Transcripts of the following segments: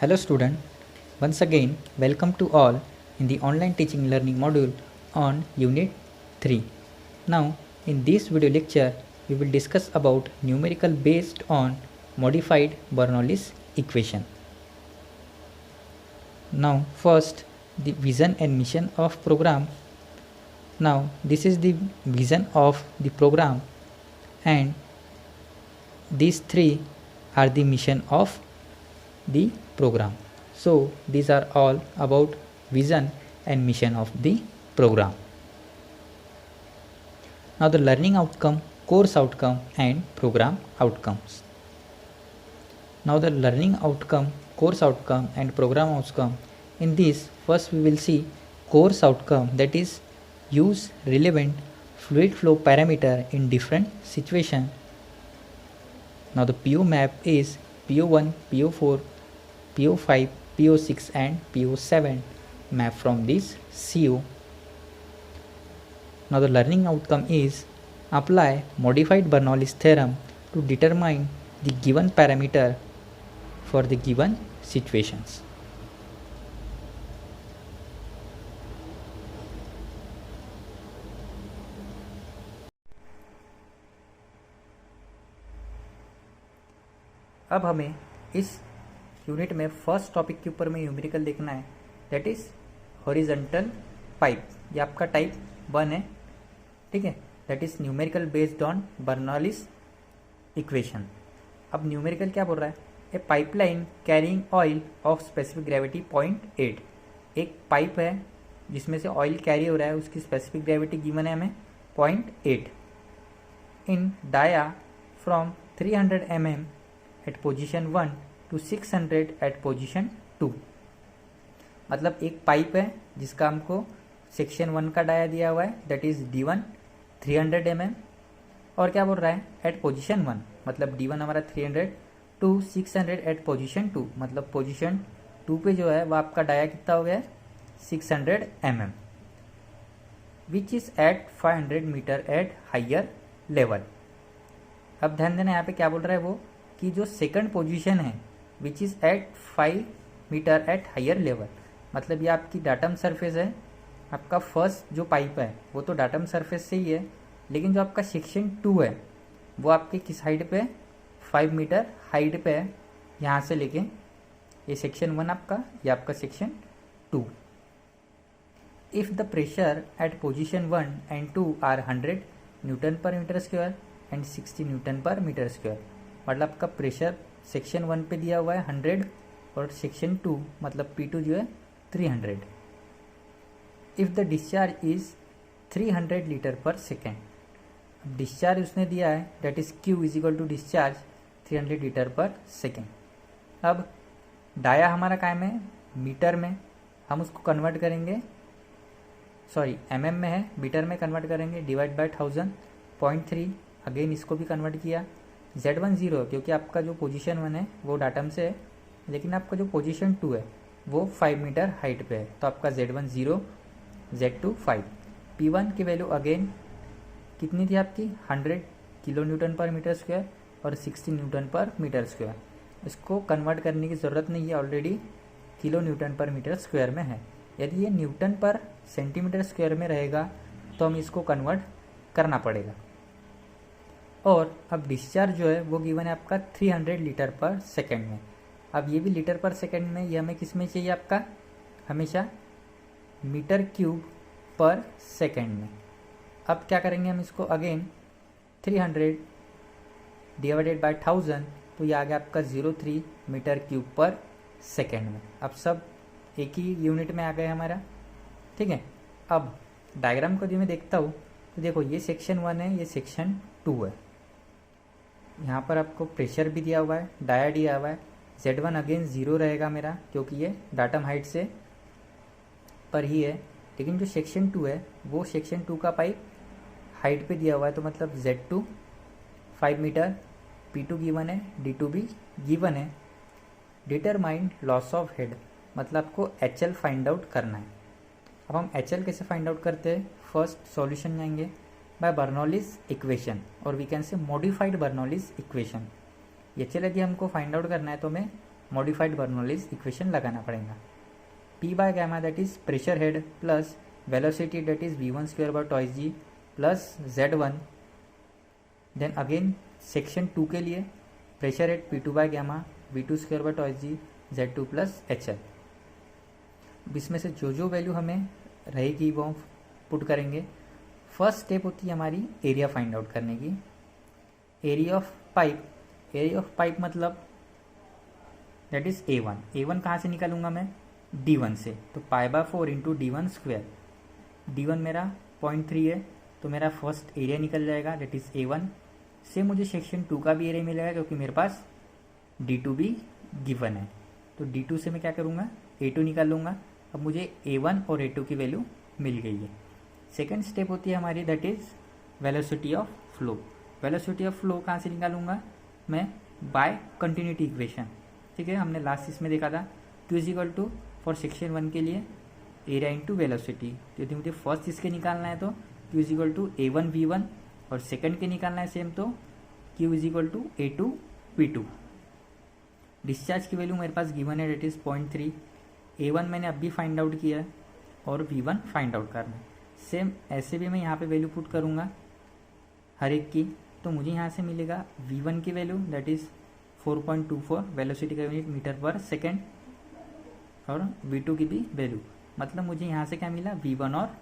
Hello student, once again welcome to all in the online teaching learning module on unit 3. Now in this video lecture we will discuss about numerical based on modified Bernoulli's equation. Now first the vision and mission of program. Now this is the vision of the program and these three are the mission of the program. So these are all about vision and mission of the program. Now the learning outcome, course outcome and program outcomes. Now the learning outcome, course outcome and program outcome. In this first we will see course outcome, that is use relevant fluid flow parameter in different situation. Now the PO map is PO1, PO4, PO5, PO6 and PO7 map from this CO. Now the learning outcome is apply modified Bernoulli's theorem to determine the given parameter for the given situations. अब हमें इस unit में first topic के ऊपर में numerical देखना है, that is horizontal pipe. ये आपका टाइप 1 है, ठीक है. That is numerical based on Bernoulli's equation. अब न्यूमेरिकल क्या बोल रहा है? A pipeline carrying oil of specific gravity 0.8. एक पाइप है जिसमें से ऑयल कैरी हो रहा है, उसकी स्पेसिफिक ग्रेविटी गिवन है हमें 0.8 in dia from 300 mm at position 1 to 600 at position 2. मतलब एक पाइप है जिसका हमको सेक्शन 1 का डाया दिया हुआ है, दैट इज D1 300 mm. और क्या बोल रहा है? एट पोजिशन 1, मतलब D1 हमारा 300 टू 600 एट पोजिशन 2, मतलब पोजिशन 2 पे जो है वो आपका डाया कितना हो गया है? 600 mm, which is at 500 metre at higher level. अब ध्यान देना यहाँ पे क्या बोल रहा है वो, कि जो सेकंड पोजीशन है which is at 5 metre at higher level, मतलब ये आपकी डाटम सरफेस है. आपका फर्स्ट जो पाइप है वो तो डाटम सरफेस से ही है, लेकिन जो आपका सेक्शन 2 है वो आपके किस हाइट पे? 5 मीटर हाइट पे है. यहाँ से लेके ये सेक्शन 1 आपका, ये आपका section 2. If the pressure at position 1 and 2 are 100 newton per metre square and 60 newton per metre square, मतलब आपका प्रेशर सेक्शन 1 पे दिया हुआ है 100 और सेक्शन 2 मतलब P2 जो है 300. If the discharge is 300 litre per second. अब डिस्चार्ज उसने दिया है that is Q is equal to discharge 300 litre per second. अब डाया हमारा काय में? मीटर में. हम उसको कन्वर्ट करेंगे, सॉरी mm में है, मीटर में कन्वर्ट करेंगे, डिवाइड बाय 1000 0.3. अगेन इसको भी कन्वर्ट किया. Z1 0 है क्योंकि आपका जो पोजीशन 1 है वो डाटम से है, लेकिन आपका जो पोजीशन 2 है वो 5 मीटर हाइट पे है, तो आपका Z1 0, Z2 5. P1 की वैल्यू अगेन कितनी थी आपकी? 100 kilo Newton per metre square और 60 न्यूटन पर मीटर स्क्वायर. इसको कन्वर्ट करने की ज़रूरत नहीं है, already kilo Newton per metre square में है. यदि ये न्यूटन पर सेंटीमीटर स्क्वायर में रहेगा तो हम इसको कन्वर्ट करना पड़ेगा. और अब डिस्चार्ज जो है वो गिवन है आपका 300 लीटर पर सेकेंड में. अब ये भी लीटर पर सेकेंड में, ये हमें किस में चाहिए? आपका हमेशा मीटर क्यूब पर सेकेंड में. अब क्या करेंगे हम इसको? अगेन 300 डिवाइडेड बाय 1000, तो ये आ गया आपका 03 मीटर क्यूब पर सेकेंड में. अब सब एक ही यूनिट में आ गए हमारा, ठीक है. अब डायग्राम को जो मैं देखता हूँ तो देखो ये सेक्शन 1 है, ये सेक्शन 2 है. यहाँ पर आपको प्रेशर भी दिया हुआ है, डाया दिया हुआ है. Z1 अगेन 0 रहेगा मेरा क्योंकि ये डाटम हाइट से पर ही है, लेकिन जो सेक्शन 2 है वो सेक्शन 2 का पाइप हाइट पे दिया हुआ है, तो मतलब Z2 5 मीटर, P2 गिवन है, D2 भी गिवन है. डिटरमाइन लॉस ऑफ हेड, मतलब आपको HL फाइंड आउट करना है. अब हम HL कैसे फाइंड आउट करते हैं? फर्स्ट सॉल्यूशन जाएंगे बाय बर्नौलीज इक्वेशन, और we can say modified Bernoulli's equation. ये चले यदि हमको फाइंड आउट करना है तो हमें मॉडिफाइड बर्नौलीज इक्वेशन लगाना पड़ेगा। P by gamma that is pressure head plus velocity that is v1 square by twice g plus z1। Then again section 2 के लिए pressure head P2 by gamma v2 square by twice g z2 plus HL। इसमें से जो जो value हमें रहेगी वो put करेंगे। फर्स्ट स्टेप होती है हमारी एरिया फाइंड आउट करने की। एरिया ऑफ पाइप मतलब दैट इज A1 कहाँ से निकालूंगा मैं, D1 से, तो π/4 इंटू D1 स्क्वायर। D1 मेरा 0.3 है तो मेरा फर्स्ट एरिया निकल जाएगा दैट इज A1 से। मुझे सेक्शन 2 का भी एरिया मिलेगा क्योंकि मेरे पास D2 भी गिवन है, तो D2 से मैं क्या करूँगा A2 निकाल लूँगा। अब मुझे A1 और A2 की वैल्यू मिल गई है। सेकेंड स्टेप होती है हमारी that is velocity of flow. Velocity of flow कहाँ से निकालूंगा मैं, बाय कंटिन्यूटी इक्वेशन। ठीक है, हमने लास्ट इसमें देखा था Q is equal to for section 1 के लिए एरिया इंटू वेलोसिटी। तो यदि मुझे फर्स्ट इसके निकालना है तो Q is equal to A1 V1 और सेकंड के निकालना है सेम तो Q is equal to A2 P2। Discharge की वैल्यू मेरे पास गिवन है डेट इज 0.3। A1 मैंने अभी फाइंड आउट किया है और V1 फाइंड आउट करना है। सेम ऐसे भी मैं यहाँ पे वैल्यू पुट करूँगा हर एक की, तो मुझे यहाँ से मिलेगा V1 की वैल्यू दैट इज 4.24 वेलोसिटी का यूनिट मीटर पर सेकेंड, और V2 की भी वैल्यू, मतलब मुझे यहाँ से क्या मिला V1 और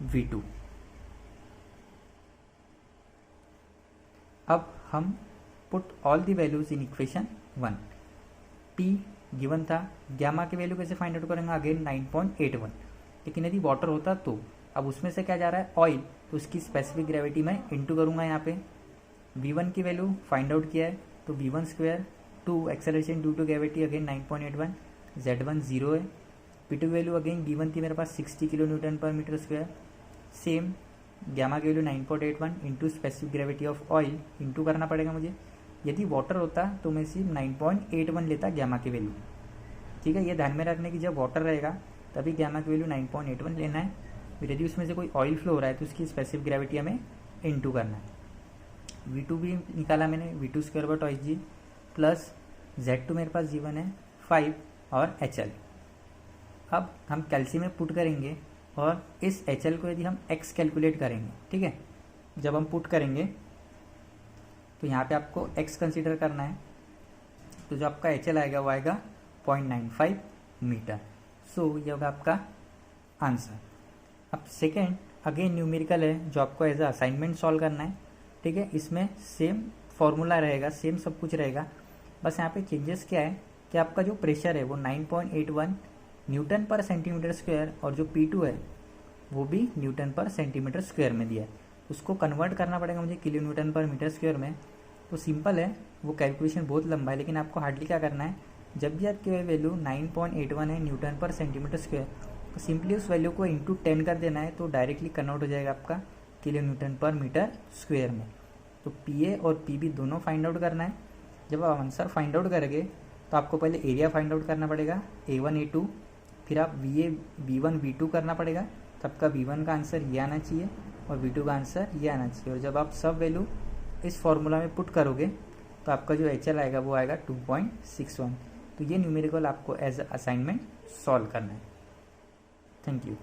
V2। अब हम put all the values in equation 1। P given था, गैमा की वैल्यू कैसे फाइंड आउट करेंगे, अगेन 9.81। लेकिन यदि वाटर होता तो अब उसमें से क्या जा रहा है ऑयल, तो उसकी स्पेसिफिक ग्रेविटी में इंटू करूँगा। यहाँ पे V1 की वैल्यू फाइंड आउट किया है तो V1 square two acceleration due to gravity again 9.81, Z1 0 है। P2 वैल्यू अगेन गिवन थी मेरे पास 60 kilo Newton per metre square. Same gamma की value 9.81 into specific gravity of oil into करना पड़ेगा मुझे। यदि वाटर होता तो मैं सिर्फ 9.81 लेता गैमा की वैल्यू। ठीक है, ये ध्यान में रखने की जब वाटर रहेगा तभी गैमा की वैल्यू 9.81 लेना है। फिर यदि उसमें से कोई ऑयल फ्लो हो रहा है तो उसकी स्पेसिफिक ग्रेविटी हमें इंटू करना है। V2 भी निकाला मैंने, V2 square by twice G plus Z2 मेरे पास जीवन है 5 और HL। अब हम कैल्शियम में पुट करेंगे और इस HL को यदि हम x कैलकुलेट करेंगे, ठीक है, जब हम पुट करेंगे तो यहाँ पे आपको x कंसीडर करना है, तो जो आपका HL आएगा वो आएगा 0.95 मीटर। सो ये होगा आपका आंसर। अब सेकेंड अगेन न्यूमेरिकल है जो आपको एज अ असाइनमेंट सॉल्व करना है। ठीक है, इसमें सेम फॉर्मूला रहेगा, सेम सब कुछ रहेगा, बस यहाँ पे चेंजेस क्या है कि आपका जो प्रेशर है वो 9.81 न्यूटन पर सेंटीमीटर स्क्वायर और जो P2 है वो भी न्यूटन पर सेंटीमीटर स्क्वायर में दिया है। उसको कन्वर्ट करना पड़ेगा मुझे kilo Newton per metre square में। तो सिंपल है, वो कैलकुलेशन बहुत लंबा है, लेकिन आपको हार्डली क्या करना है, जब भी आपकी वैल्यू 9.81 है न्यूटन पर सेंटीमीटर स्क्वायर, तो सिंपली उस वैल्यू को इंटू 10 कर देना है, तो डायरेक्टली कन्वर्ट हो जाएगा आपका kilo Newton per metre square में। तो PA और PB दोनों फाइंड आउट करना है। जब आप आंसर फाइंड आउट करेंगे तो आपको पहले एरिया फाइंड आउट करना पड़ेगा A1 A2, फिर आप VA V1 V2 करना पड़ेगा, तब का V1 का आंसर ये आना चाहिए और V2 का आंसर ये आना चाहिए। और जब आप सब वैल्यू इस फॉर्मूला में पुट करोगे तो आपका जो HL आएगा वो आएगा 2.61। तो ये न्यूमेरिकल आपको एज अ असाइनमेंट सॉल्व करना है। Thank you.